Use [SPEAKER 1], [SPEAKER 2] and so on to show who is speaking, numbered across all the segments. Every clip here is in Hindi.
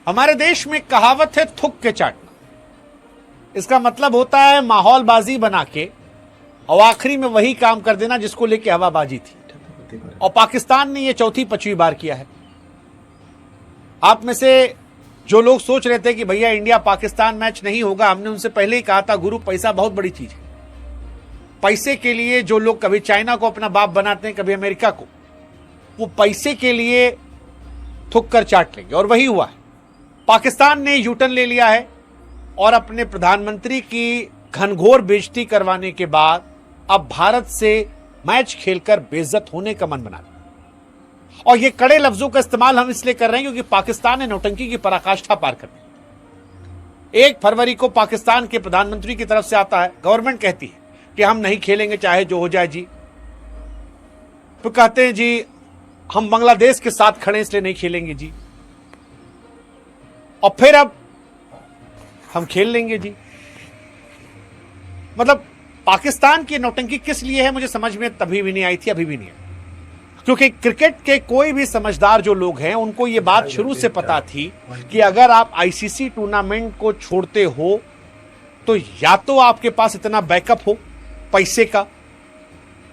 [SPEAKER 1] हमारे देश में कहावत है थूक के चाटना। इसका मतलब होता है माहौलबाजी बना के और आखिरी में वही काम कर देना जिसको लेके हवाबाजी थी। और पाकिस्तान ने यह चौथी पांचवी बार किया है। आप में से जो लोग सोच रहे थे कि भैया इंडिया पाकिस्तान मैच नहीं होगा, हमने उनसे पहले ही कहा था गुरु पैसा बहुत बड़ी चीज है। पैसे के लिए जो लोग कभी चाइना को अपना बाप बनाते हैं, कभी अमेरिका को, वो पैसे के लिए थूक कर चाट लेंगे। और वही हुआ है। पाकिस्तान ने यूटर्न ले लिया है और अपने प्रधानमंत्री की घनघोर बेइज्जती करवाने के बाद अब भारत से मैच खेलकर बेइज्जत होने का मन बना लिया। और ये कड़े लफ्जों का इस्तेमाल हम इसलिए कर रहे हैं क्योंकि पाकिस्तान ने नौटंकी की पराकाष्ठा पार कर दी। 1 फरवरी को पाकिस्तान के प्रधानमंत्री की तरफ से आता है, गवर्नमेंट कहती है कि हम नहीं खेलेंगे चाहे जो हो जाए जी। तो कहते हैं जी हम बांग्लादेश के साथ खड़े इसलिए नहीं खेलेंगे जी, और फिर अब हम खेल लेंगे जी। मतलब पाकिस्तान की नौटंकी किस लिए है मुझे समझ में तभी भी नहीं आई थी, अभी भी नहीं है। क्योंकि क्रिकेट के कोई भी समझदार जो लोग हैं उनको ये बात शुरू से पता थी कि अगर आप आईसीसी टूर्नामेंट को छोड़ते हो तो या तो आपके पास इतना बैकअप हो पैसे का,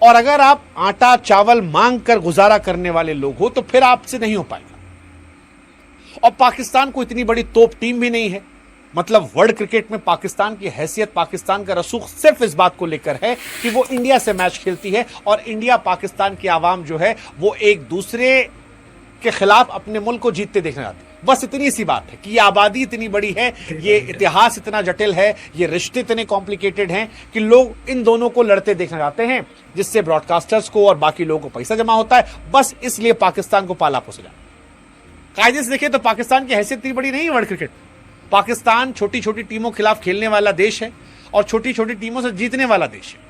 [SPEAKER 1] और अगर आप आटा चावल मांग कर गुजारा करने वाले लोग हो तो फिर आपसे नहीं हो पाएगा। और पाकिस्तान को इतनी बड़ी तोप टीम भी नहीं है। मतलब वर्ल्ड क्रिकेट में पाकिस्तान की हैसियत, पाकिस्तान का रसूख सिर्फ इस बात को लेकर है कि वो इंडिया से मैच खेलती है और इंडिया पाकिस्तान की आवाम जो है वो एक दूसरे के खिलाफ अपने मुल्क को जीतते देखने आती है। बस इतनी सी बात है कि ये आबादी इतनी बड़ी है, ये इतिहास इतना जटिल है, ये रिश्ते इतने कॉम्प्लिकेटेड हैं कि लोग इन दोनों को लड़ते देखना चाहते हैं, जिससे ब्रॉडकास्टर्स को और बाकी लोगों को पैसा जमा होता है। बस इसलिए पाकिस्तान को पाला पोसा जाता है। कायदे से देखिए तो पाकिस्तान की हैसियत इतनी बड़ी नहीं है वर्ल्ड क्रिकेट। पाकिस्तान छोटी छोटी टीमों के खिलाफ खेलने वाला देश है और छोटी छोटी टीमों से जीतने वाला देश है।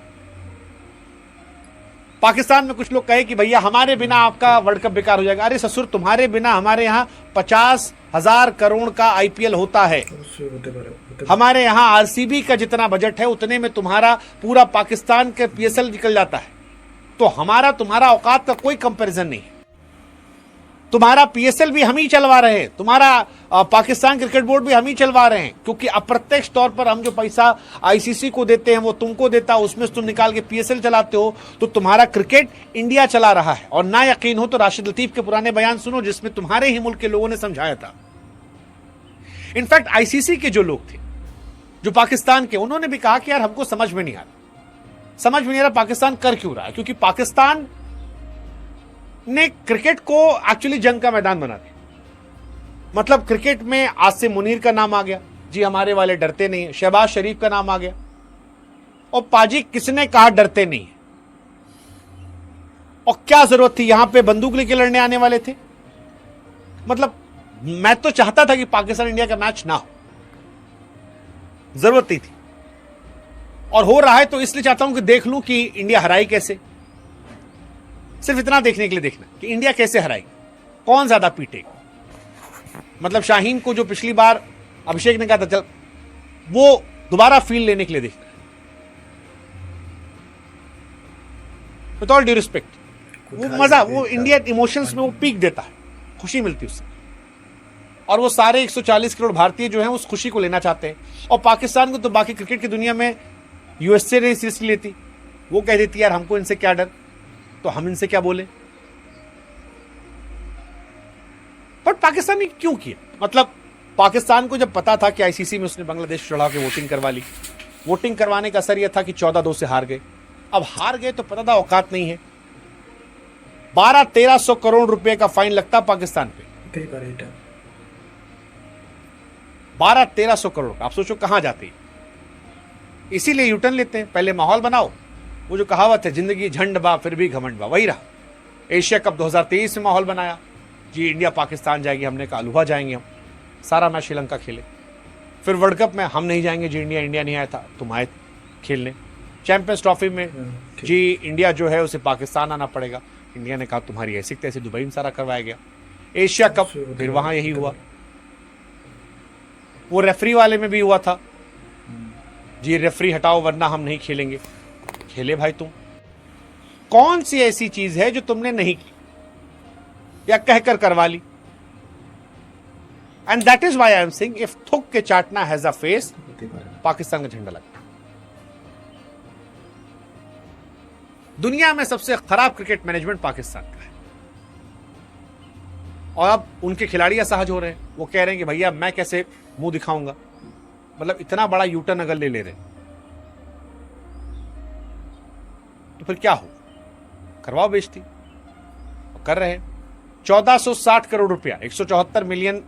[SPEAKER 1] पाकिस्तान में कुछ लोग कहे कि भैया हमारे बिना आपका वर्ल्ड कप बेकार हो जाएगा। अरे ससुर, तुम्हारे बिना हमारे यहां 50,000 करोड़ का आईपीएल होता है। हमारे यहां आरसीबी का जितना बजट है उतने में तुम्हारा पूरा पाकिस्तान के पीएसएल निकल जाता है। तो हमारा तुम्हारा औकात का कोई कंपैरिजन नहीं है। तुम्हारा पीएसएल भी हम ही चलवा रहे हैं, तुम्हारा पाकिस्तान क्रिकेट बोर्ड भी हम ही चलवा रहे हैं, क्योंकि अप्रत्यक्ष तौर पर हम जो पैसा आईसीसी को देते हैं वो तुमको देता है, उसमें से तुम निकाल के पीएसएल चलाते हो। तो तुम्हारा क्रिकेट इंडिया चला रहा है। और ना यकीन हो तो राशिद लतीफ के पुराने बयान सुनो जिसमें तुम्हारे ही मुल्क के लोगों ने समझाया था। इनफैक्ट आईसीसी के जो लोग थे जो पाकिस्तान के, उन्होंने भी कहा कि यार हमको समझ में नहीं आ रहा पाकिस्तान कर क्यों रहा है। क्योंकि पाकिस्तान ने क्रिकेट को एक्चुअली जंग का मैदान बना दिया। मतलब क्रिकेट में आसिम मुनीर का नाम आ गया जी, हमारे वाले डरते नहीं है। शहबाज शरीफ का नाम आ गया, और पाजी किसने कहा डरते नहीं है। और क्या जरूरत थी, यहां पे बंदूक लेके लड़ने आने वाले थे। मतलब मैं तो चाहता था कि पाकिस्तान इंडिया का मैच ना हो, जरूरत नहीं थी। और हो रहा है तो इसलिए चाहता हूं कि देख लूं कि इंडिया हराई कैसे। सिर्फ इतना देखने के लिए देखना कि इंडिया कैसे हराएगी, कौन ज्यादा पीटेगा। मतलब शाहीन को जो पिछली बार अभिषेक ने कहा था चल, वो दोबारा फील लेने के लिए देखना है। विद ऑल ड्यू रिस्पेक्ट, वो मजा, वो इंडिया इमोशंस में वो पीक देता है, खुशी मिलती है उससे। और वो सारे 140 करोड़ भारतीय जो हैं उस खुशी को लेना चाहते हैं। और पाकिस्तान को तो बाकी क्रिकेट की दुनिया में यूएसए नहीं सीरियसली लेती। वो कह देती यार हमको इनसे क्या डर, तो हम इनसे क्या बोले। बट पाकिस्तान ने क्यों किया? मतलब पाकिस्तान को जब पता था कि आईसीसी में उसने बांग्लादेश चढ़ा के वोटिंग करवा ली, वोटिंग करवाने का असर यह था कि 14-2 से हार गए। अब हार गए तो पता था औकात नहीं है। 1200-1300 करोड़ रुपए का फाइन लगता पाकिस्तान पे। 1200-1300 करोड़, आप सोचो कहां जाते हैं। इसीलिए यूटर्न लेते हैं, पहले माहौल बनाओ। वो जो कहावत है जिंदगी झंड बा फिर भी घमंड बा, वही रहा। एशिया कप 2023 में माहौल बनाया जी, इंडिया पाकिस्तान जाएगी, हमने कहा अलुहा जाएंगे हम, सारा मैच श्रीलंका खेले। फिर वर्ल्ड कप में हम नहीं जाएंगे जी, इंडिया नहीं आया था, तुम आए खेलने। चैंपियंस ट्रॉफी में जी इंडिया जो है उसे पाकिस्तान आना पड़ेगा, इंडिया ने कहा तुम्हारी ऐसी तैसी, दुबई में सारा करवाया गया। एशिया कप फिर वहां यही हुआ। वो रेफरी वाले में भी हुआ था जी, रेफरी हटाओ वरना हम नहीं खेलेंगे। खेले भाई तुम। कौन सी ऐसी चीज है जो तुमने नहीं की या कहकर करवा ली? And that is why I am saying if थुक के चाटना हैज अ फेस, पाकिस्तान का झंडा लगता है। दुनिया में सबसे खराब क्रिकेट मैनेजमेंट पाकिस्तान का है, और अब उनके खिलाड़ी असहज हो रहे हैं। वो कह रहे हैं कि भैया मैं कैसे मुंह दिखाऊंगा, मतलब इतना बड़ा यूटर्न अगर ले रहे तो फिर क्या हो, करवाओ बेइज्जती, कर रहे हैं। 1460 करोड़ रुपया, 174 मिलियन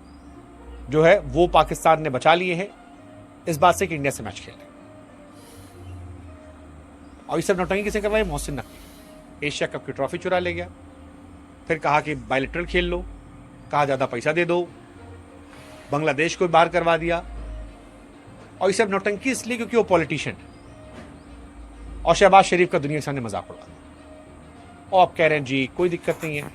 [SPEAKER 1] जो है वो पाकिस्तान ने बचा लिए हैं इस बात से कि इंडिया से मैच खेल रहे। और ये सब नौटंकी किसे करवाई? मोहसिन नकवी एशिया कप की ट्रॉफी चुरा ले गया, फिर कहा कि बायलेटरल खेल लो, कहा ज्यादा पैसा दे दो, बांग्लादेश को बाहर करवा दिया। और ये सब नौटंकी इसलिए क्योंकि वो पॉलिटिशियन है, और शहबाज शरीफ का दुनिया के सामने मजाक उड़ा। और आप कह रहे हैं जी कोई दिक्कत नहीं है,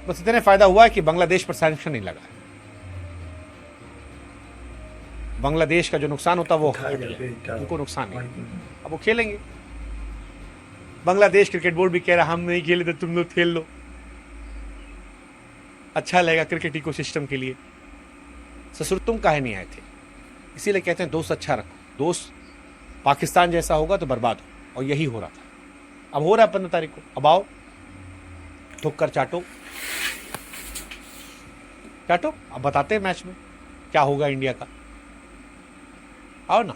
[SPEAKER 1] बस इतने फायदा हुआ है कि बांग्लादेश पर सैंक्शन नहीं लगा। बांग्लादेश का जो नुकसान होता वो उनको नुकसान नहीं, अब वो खेलेंगे। बांग्लादेश क्रिकेट बोर्ड भी कह रहा हम नहीं खेले तो तुम लोग खेल लो, अच्छा लगेगा क्रिकेट इकोसिस्टम के लिए। ससुर तुम काहे नहीं आए थे? इसीलिए कहते हैं दोस्त अच्छा रखो, दोस्त पाकिस्तान जैसा होगा तो बर्बाद हो, और यही हो रहा था। अब हो रहा है 15 तारीख को, अब आओ थुक कर चाटो चाटो, अब बताते हैं मैच में क्या होगा इंडिया का, आओ ना।